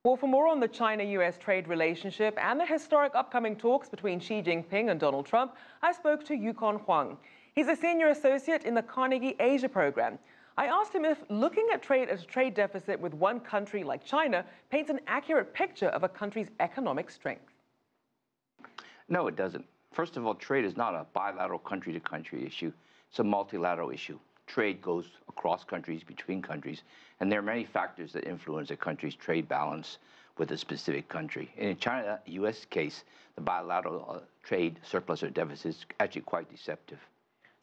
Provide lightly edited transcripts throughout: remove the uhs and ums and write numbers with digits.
Well, for more on the China-U.S. trade relationship and the historic upcoming talks between Xi Jinping and Donald Trump, I spoke to Yukon Huang. He's a senior associate in the Carnegie Asia Program. I asked him if looking at trade as a trade deficit with one country like China paints an accurate picture of a country's economic strength. No, it doesn't. First of all, trade is not a bilateral country-to-country issue. It's a multilateral issue. Trade goes across countries, between countries, and there are many factors that influence a country's trade balance with a specific country. And in China-U.S. case, the bilateral trade surplus or deficit is actually quite deceptive.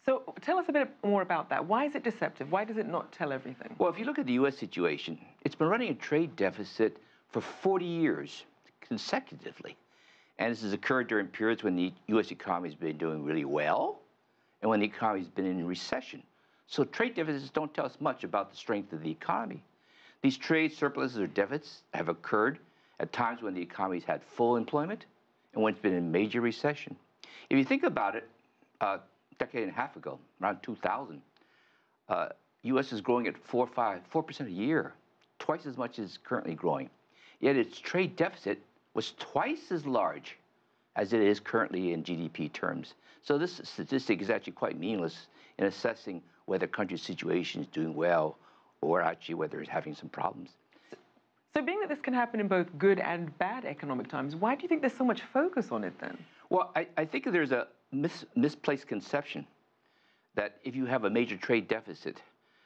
So tell us a bit more about that. Why is it deceptive? Why does it not tell everything? Well, if you look at the U.S. situation, it's been running a trade deficit for 40 years consecutively. And this has occurred during periods when the U.S. economy has been doing really well and when the economy has been in recession. So trade deficits don't tell us much about the strength of the economy. These trade surpluses or deficits have occurred at times when the economy's had full employment and when it's been in major recession. If you think about it, a decade and a half ago, around 2000, U.S. is growing at 4% a year, twice as much as currently growing. Yet its trade deficit was twice as large as it is currently in GDP terms. So this statistic is actually quite meaningless in assessing whether a country's situation is doing well or actually whether it's having some problems. So being that this can happen in both good and bad economic times, why do you think there's so much focus on it then? Well, I think there's a misplaced conception that if you have a major trade deficit,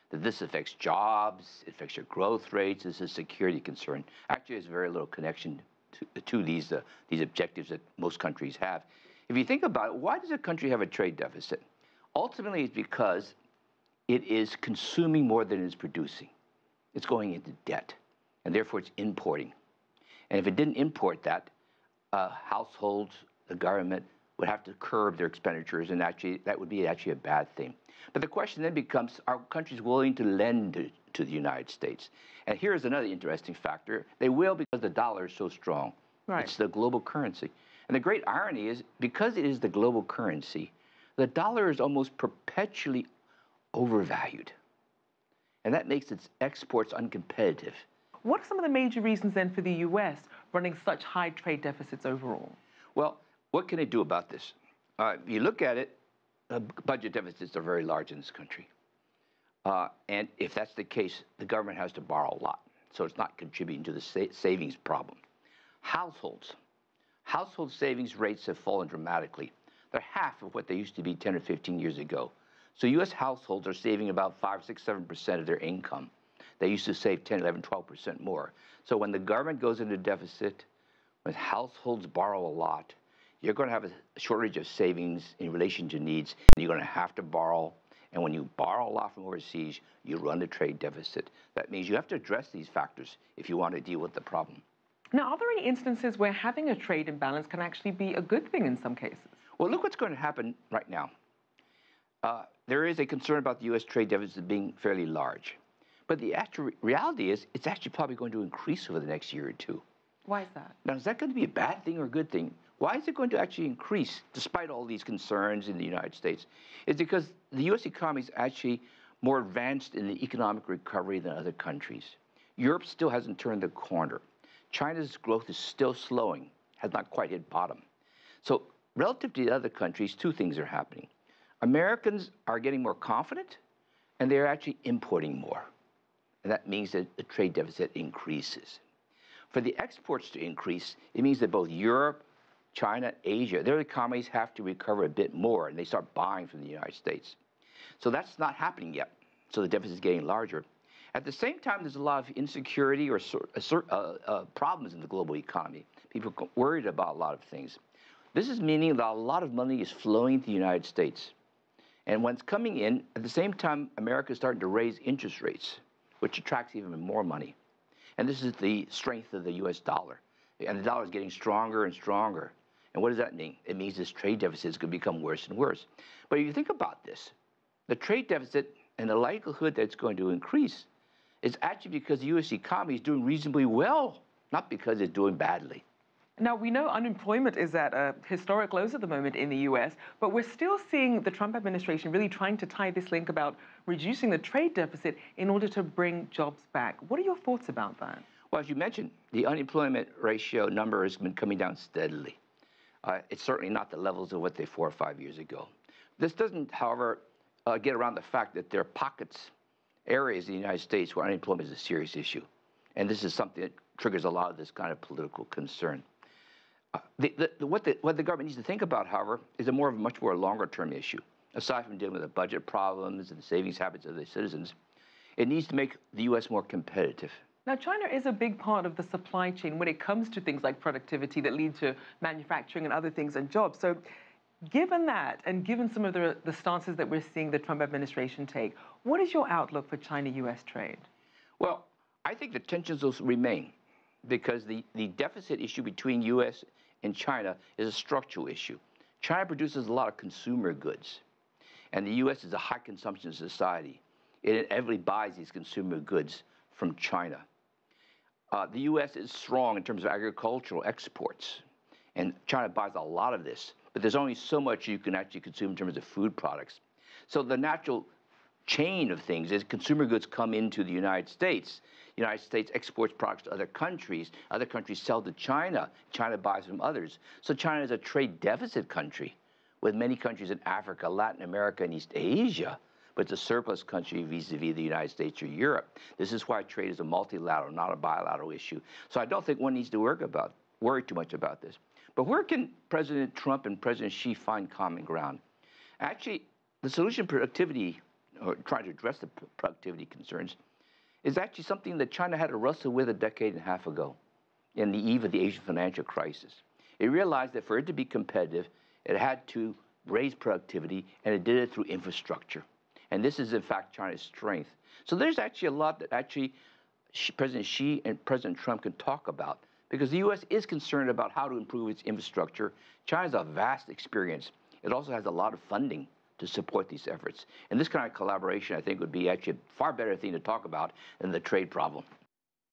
that this affects jobs, it affects your growth rates, it's a security concern. Actually, there's very little connection to these objectives that most countries have. If you think about it, why does a country have a trade deficit? Ultimately, it's because it is consuming more than it's producing. It's going into debt, and therefore it's importing. And if it didn't import that, households, the government would have to curb their expenditures, and actually that would be actually a bad thing. But the question then becomes, are countries willing to lend to the United States? And here's another interesting factor. They will because the dollar is so strong. Right. It's the global currency. And the great irony is, because it is the global currency, the dollar is almost perpetually overvalued. And that makes its exports uncompetitive. What are some of the major reasons then for the U.S. running such high trade deficits overall? Well, what can it do about this? If you look at it, budget deficits are very large in this country. And if that's the case, the government has to borrow a lot. So it's not contributing to the savings problem. Household savings rates have fallen dramatically. They're half of what they used to be 10 or 15 years ago. So U.S. households are saving about 5, 6, 7% of their income. They used to save 10, 11, 12% more. So when the government goes into deficit, when households borrow a lot, you're going to have a shortage of savings in relation to needs, and you're going to have to borrow. And when you borrow a lot from overseas, you run the trade deficit. That means you have to address these factors if you want to deal with the problem. Now, are there any instances where having a trade imbalance can actually be a good thing in some cases? Well, look what's going to happen right now. There is a concern about the U.S. trade deficit being fairly large. But the actual reality is it's actually probably going to increase over the next year or two. Why is that? Now, is that going to be a bad thing or a good thing? Why is it going to actually increase despite all these concerns in the United States? It's because the U.S. economy is actually more advanced in the economic recovery than other countries. Europe still hasn't turned the corner. China's growth is still slowing, has not quite hit bottom. So relative to the other countries, two things are happening. Americans are getting more confident, and they're actually importing more. And that means that the trade deficit increases. For the exports to increase, it means that both Europe, China, Asia, their economies have to recover a bit more, and they start buying from the United States. So that's not happening yet. So the deficit is getting larger. At the same time, there's a lot of insecurity or problems in the global economy. People are worried about a lot of things. This is meaning that a lot of money is flowing to the United States. And when it's coming in, at the same time, America is starting to raise interest rates, which attracts even more money. And this is the strength of the U.S. dollar. And the dollar is getting stronger and stronger. And what does that mean? It means this trade deficit is going to become worse and worse. But if you think about this, the trade deficit and the likelihood that it's going to increase is actually because the U.S. economy is doing reasonably well, not because it's doing badly. Now, we know unemployment is at a historic lows at the moment in the U.S., but we're still seeing the Trump administration really trying to tie this link about reducing the trade deficit in order to bring jobs back. What are your thoughts about that? Well, as you mentioned, the unemployment ratio number has been coming down steadily. It's certainly not the levels of what they 4 or 5 years ago. This doesn't, however, get around the fact that there are pockets, areas in the United States where unemployment is a serious issue. And this is something that triggers a lot of this kind of political concern. What the government needs to think about, however, is much more longer-term issue. Aside from dealing with the budget problems and the savings habits of the citizens, it needs to make the U.S. more competitive. Now, China is a big part of the supply chain when it comes to things like productivity that lead to manufacturing and other things and jobs. So given that, and given some of the stances that we're seeing the Trump administration take, what is your outlook for China-U.S. trade? Well, I think the tensions will remain because the deficit issue between U.S. and China is a structural issue. China produces a lot of consumer goods, and the U.S. is a high-consumption society. It inevitably buys these consumer goods from China. The U.S. is strong in terms of agricultural exports, and China buys a lot of this, but there's only so much you can actually consume in terms of food products. So the natural chain of things is consumer goods come into the United States. The United States exports products to other countries sell to China, China buys from others. So China is a trade deficit country with many countries in Africa, Latin America, and East Asia, but it's a surplus country vis-a-vis the United States or Europe. This is why trade is a multilateral, not a bilateral issue. So I don't think one needs to worry too much about this. But where can President Trump and President Xi find common ground? Actually, the solution productivity, or trying to address the productivity concerns, is actually something that China had to wrestle with a decade and a half ago in the eve of the Asian financial crisis. It realized that for it to be competitive, it had to raise productivity, and it did it through infrastructure. And this is, in fact, China's strength. So there's actually a lot that actually President Xi and President Trump can talk about, because the U.S. is concerned about how to improve its infrastructure. China has a vast experience. It also has a lot of funding to support these efforts. And this kind of collaboration, I think, would be actually a far better thing to talk about than the trade problem.